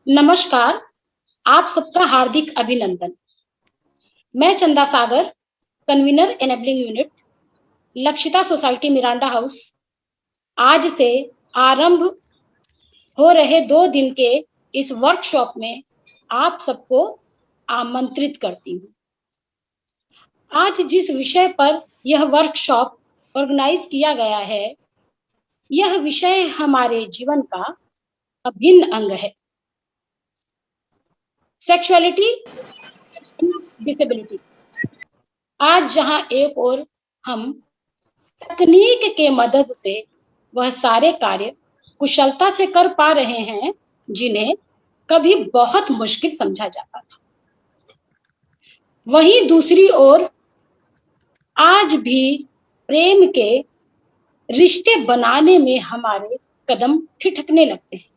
नमस्कार, आप सबका हार्दिक अभिनंदन। मैं Chanda Sagar, convener enabling unit, Lakshita society Miranda House, आज से आरंभ हो रहे 2 दिन के इस वर्कशॉप में आप सबको आमंत्रित करती हूँ। आज जिस विषय पर यह वर्कशॉप ऑर्गेनाइज किया गया है, यह विषय हमारे जीवन का अभिन्न अंग है। Sexuality disability. आज जहां एक ओर हम तकनीक के मदद से वह सारे कार्य कुशलता से कर पा रहे हैं जिन्हें कभी बहुत मुश्किल समझा जाता था, वहीं दूसरी ओर आज भी प्रेम के रिश्ते बनाने में हमारे कदम ठिठकने लगते हैं।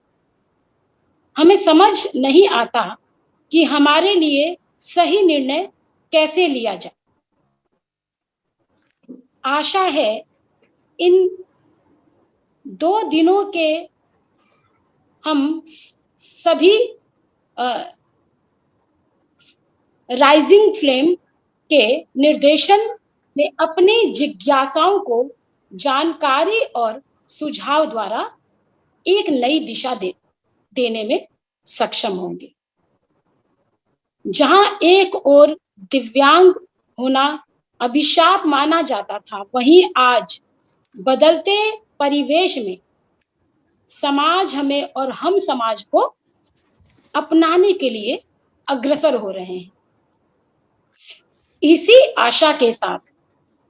हमें समझ नहीं आता कि हमारे लिए सही निर्णय कैसे लिया जाए। आशा है इन 2 दिनों के हम सभी राइजिंग फ्लेम के निर्देशन में अपनी जिज्ञासाओं को जानकारी और सुझाव द्वारा एक नई दिशा देने में सक्षम होंगे। जहां एक ओर दिव्यांग होना अभिशाप माना जाता था, वहीं आज बदलते परिवेश में समाज हमें और हम समाज को अपनाने के लिए अग्रसर हो रहे हैं। इसी आशा के साथ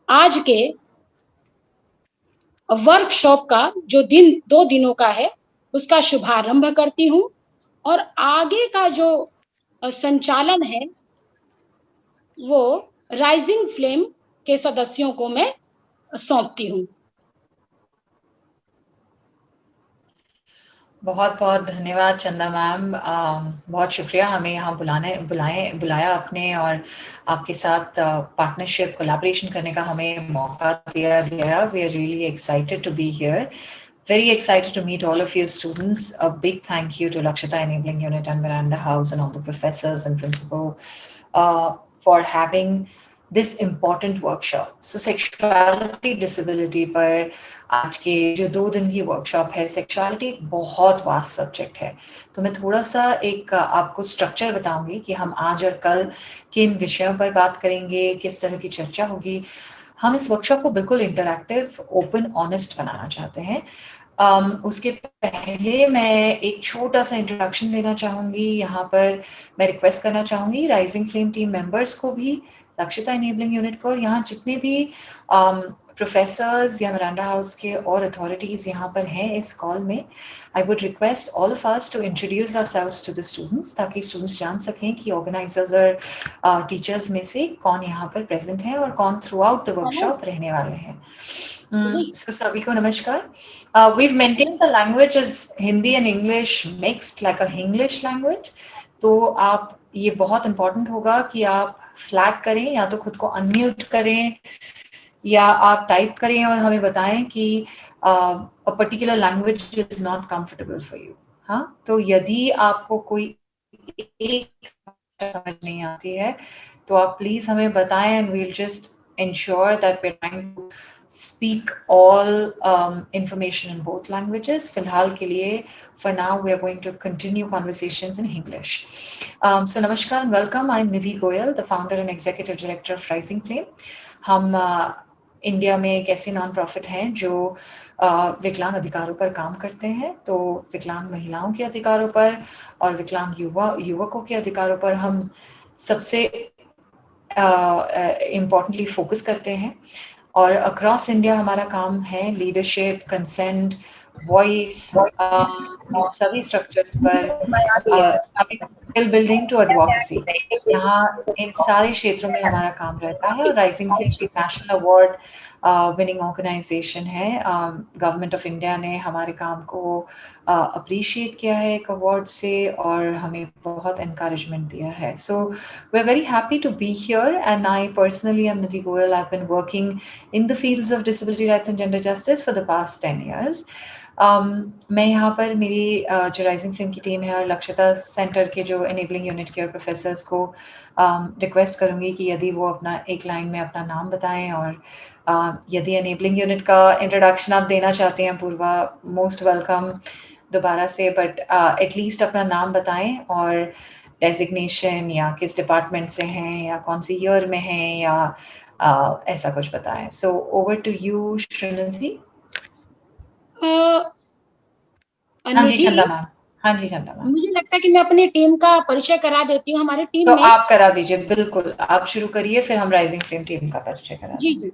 आज के वर्कशॉप का जो 2 दिनों का है, उसका शुभारंभ करती हूं और आगे का जो संचालन है वो राइजिंग फ्लेम के सदस्यों को मैं सौंपती हूं। बहुत बहुत धन्यवाद चंदा मैम। बहुत शुक्रिया हमें यहाँ बुलाया आपने और आपके साथ पार्टनरशिप कोलैबोरेशन करने का हमें मौका दिया। We are really excited to be here, very excited to meet all of you students. A big thank you to Lakshita Enabling Unit and Miranda House and all the professors and principal for having this important workshop. So sexuality disability पर आज के जो 2 दिन की workshop है, sexuality एक बहुत vast subject है। तो मैं थोड़ा सा एक आपको स्ट्रक्चर बताऊंगी कि हम आज और कल किन विषयों पर बात करेंगे, किस तरह की चर्चा होगी। हम इस वर्कशॉप को बिल्कुल इंटरैक्टिव, ओपन, ऑनेस्ट बनाना चाहते हैं। उसके पहले मैं एक छोटा सा इंट्रोडक्शन देना चाहूँगी। यहाँ पर मैं रिक्वेस्ट करना चाहूँगी राइजिंग फ्लेम टीम मेंबर्स को भी, लक्षिता इनेबलिंग यूनिट को, और यहाँ जितने भी प्रोफेसर्स या मिरांडा हाउस के और अथॉरिटीज़ यहाँ पर हैं इस कॉल में, I would request all of us to introduce ourselves to the students, ताकि स्टूडेंट्स जान सकें कि ऑर्गेनाइजर्स और टीचर्स में से कौन यहाँ पर प्रेजेंट है और कौन थ्रू आउट द वर्कशॉप रहने वाले हैं। So सभी को नमस्कार। We've maintained the language as Hindi and English mixed, like a Hinglish language. तो आप, ये बहुत important होगा कि आप फ्लैग करें, या तो खुद को अनम्यूट करें या आप टाइप करें और हमें बताएं कि a particular language is not comfortable for you. हाँ, तो यदि आपको कोई एक समझ नहीं आती है तो आप प्लीज हमें बताएं and we'll just ensure that we're trying to speak all information in both languages. फिलहाल के लिए, for now, we are going to continue conversations in English. So namaskar and welcome. I'm Nidhi Goyal, the founder and executive director of Rising Flame. हम India में एक ऐसी non profit हैं जो विकलांग अधिकारों पर काम करते हैं। तो विकलांग महिलाओं के अधिकारों पर और विकलांग युवकों के अधिकारों पर हम सबसे इम्पोर्टेंटली फोकस करते हैं। और अक्रॉस इंडिया हमारा काम है लीडरशिप, कंसेंट, वॉइस, सभी स्ट्रक्चर्स पर स्किल बिल्डिंग टू एडवोकेसी, यहाँ इन सारे क्षेत्रों में हमारा काम रहता है। और राइजिंग फ्लेम एक नेशनल अवार्ड विनिंग ऑर्गेनाइजेशन है। गवर्नमेंट ऑफ इंडिया ने हमारे काम को अप्रिशिएट किया है एक अवार्ड से और हमें बहुत एनकरेजमेंट दिया है। So we are very happy to be here and I personally am Nidhi Goyal. I have been working in the fields of disability rights and gender justice for the past 10 years. मैं यहाँ पर मेरी जो राइजिंग फ्लेम की team है और Lakshita centre के जो एनेबलिंग यूनिट के और प्रोफेसर्स को रिक्वेस्ट करूँगी कि यदि वो अपना एक लाइन में अपना नाम बताएं, और यदि एनेबलिंग यूनिट का इंट्रोडक्शन आप देना चाहते हैं पूर्वा, मोस्ट वेलकम दोबारा से, बट एटलीस्ट अपना नाम बताएं और डेजिग्नेशन या किस डिपार्टमेंट से हैं या कौन सी ईयर में हैं या ऐसा कुछ बताएं. So over to you Shrinidhi. हाँ जी निधि, चंदा मैम. हाँ जी चंदा मैम. मुझे लगता है कि मैं अपनी टीम का परिचय करा देती हूँ. हमारी टीम तो में आप करा दीजिए, बिल्कुल आप शुरू करिए, फिर हम राइजिंग फ्लेम टीम का परिचय करा जी देंगे. जी.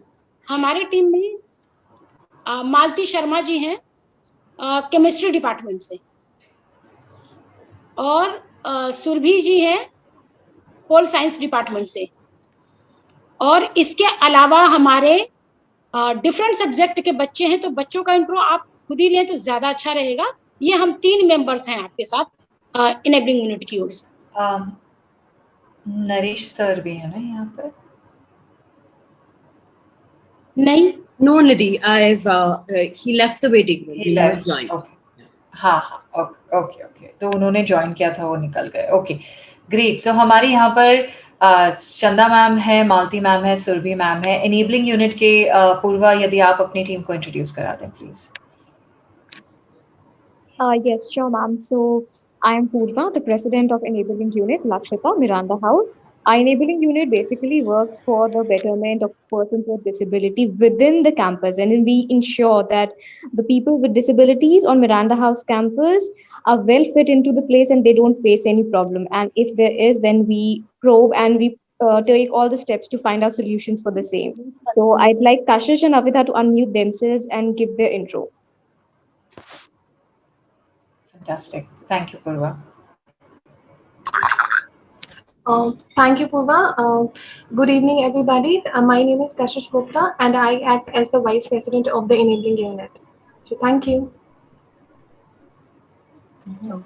हमारी टीम में मालती शर्मा जी हैं केमिस्ट्री डिपार्टमेंट से, और सुरभि जी हैं पोल साइंस डिपार्टमेंट से, और इसके अलावा हमारे डिफरेंट सब्जेक्ट के बच्चे हैं. तो बच्चों का इंट्रो आप खुद ही लें तो ज्यादा अच्छा रहेगा. ये हम 3 मेंबर्स हैं आपके साथ इनेबलिंग यूनिट की ओर से. नरेश सर भी है ना यहाँ पर? नहीं, No, Nidhi, he left the waiting room. He has joined. Okay. हाँ, ओके. तो उन्होंने ज्वाइन किया था, वो निकल गए. Okay, great. सो हमारी यहाँ पर चंदा मैम है, मालती मैम है, सुरभि मैम है. एनेबलिंग यूनिट के पूर्वा, यदि आप अपनी टीम को इंट्रोड्यूस करा दें please. Yes, sure, ma'am. So I am Purva, the president of Enabling Unit, Lakshita, Miranda House. Our Enabling Unit basically works for the betterment of persons with disability within the campus, and then we ensure that the people with disabilities on Miranda House campus are well fit into the place and they don't face any problem. And if there is, then we probe and we take all the steps to find out solutions for the same. So I'd like Kashish and Avita to unmute themselves and give their intro. Fantastic. Thank you, Purva. Thank you, Purva. Good evening, everybody. My name is Kashish Gupta, and I act as the Vice President of the Enabling Unit. So thank you.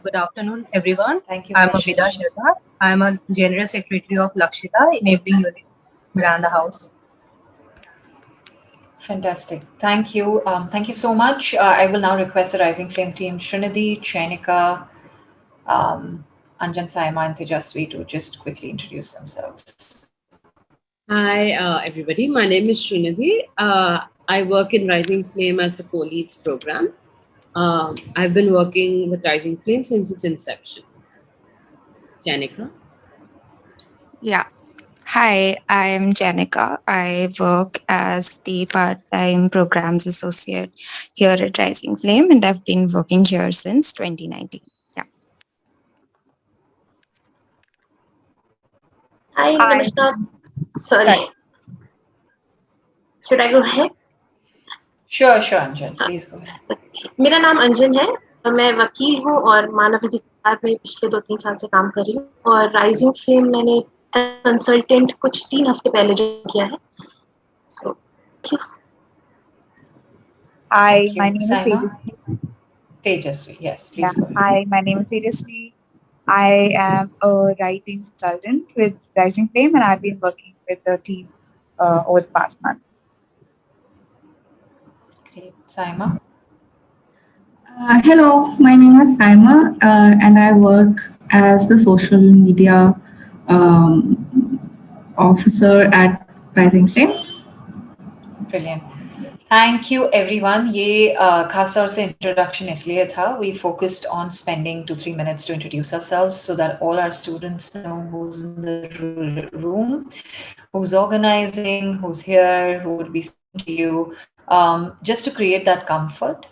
Good afternoon, everyone. Thank you. I'm Kashish. Avida Sharma. I'm a General Secretary of Lakshita Enabling Unit, Miranda House. Fantastic. Thank you. Thank you so much. I will now request the Rising Flame team, Srinidhi, Chainika, Anjan, Saima, and Tejasvi, to just quickly introduce themselves. Hi, everybody. My name is Srinidhi. I work in Rising Flame as the co-leads program. I've been working with Rising Flame since its inception. Janika? Yeah. Hi, I'm Janika. I work as the part-time programs associate here at Rising Flame, and I've been working here since 2019. Yeah. Hi, Namaskar. Sorry. Should I go ahead? Sure, Anjan. Please go ahead. मेरा नाम अंजन है. मैं वकील हूँ और मानव अधिकार में पिछले 2-3 साल से काम कर रही हूँ, और राइजिंग फ्लेम मैंने कंसल्टेंट कुछ 3 हफ्ते पहले ज्वाइन किया है. So, thank you. Hi, Thank my you. name is Saima? Tejasvi. Tejasvi, yes, please go ahead. Hi, my name is Tejasvi. I am a writing consultant with Rising Flame, and I've been working with the team over the past month. Great. Saima? Hello, my name is Saima, and I work as the social media officer at Rising Flame. Brilliant. Thank you, everyone. ये खास तौर से introduction इसलिए था. We focused on spending 2-3 minutes to introduce ourselves so that all our students know who's in the room, who's organizing, who's here, who would be speaking to you, just to create that comfort.